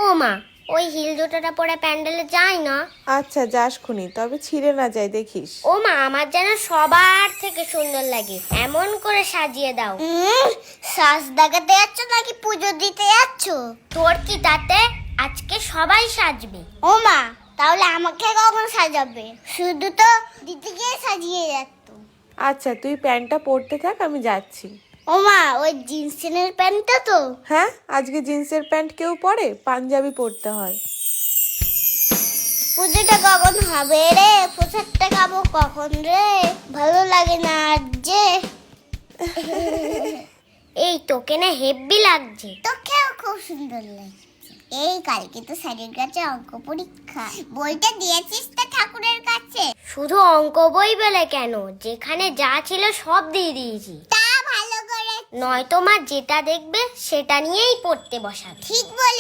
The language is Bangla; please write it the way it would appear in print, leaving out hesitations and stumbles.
ও মা, ওই হিল জুতোটা পরে প্যান্ডেলে যায় না? আচ্ছা যাস খুনি, তবে ছিঁড়ে না যায় দেখিস। ও মা, আমার যেন সবার থেকে সুন্দর লাগে, এমন করে সাজিয়ে দাও। সাজ দেখাতে যাচ্ছ নাকি পুজো দিতে যাচ্ছ? তোর কি তাতে? আজকে সবাই সাজবে। ও মা, তাহলে আমাকে কখন সাজাবে? শুধু তো দিতে গিয়ে সাজিয়ে যাচ্ছ। আচ্ছা তুই প্যান্টটা পরতে থাক, আমি যাচ্ছি। ও মা, ওই জিন্সের প্যান্টটা তো? হ্যাঁ, আজকে জিন্সের প্যান্ট কেউ পরে? পাঞ্জাবি পরতে হয়। পুজোটা কখন হবে রে? প্রসাদটা খাবো কখন রে? ভালো লাগে না আর যে। এই তোকে না হেব্বি লাগছে। তোকেও খুব সুন্দর লাগছে। এই কালকে তো স্যারের কাছে অঙ্ক পরীক্ষা, বইটা দিয়েছিস তো ঠাকুরের কাছে? শুধু অঙ্ক বই বলে কেন, যেখানে যা ছিল সব দিয়ে দিয়েছি। তা ভালো করে। নয়তো মা যেটা দেখবে সেটা নিয়েই পড়তে বসাবে। ঠিক বলে।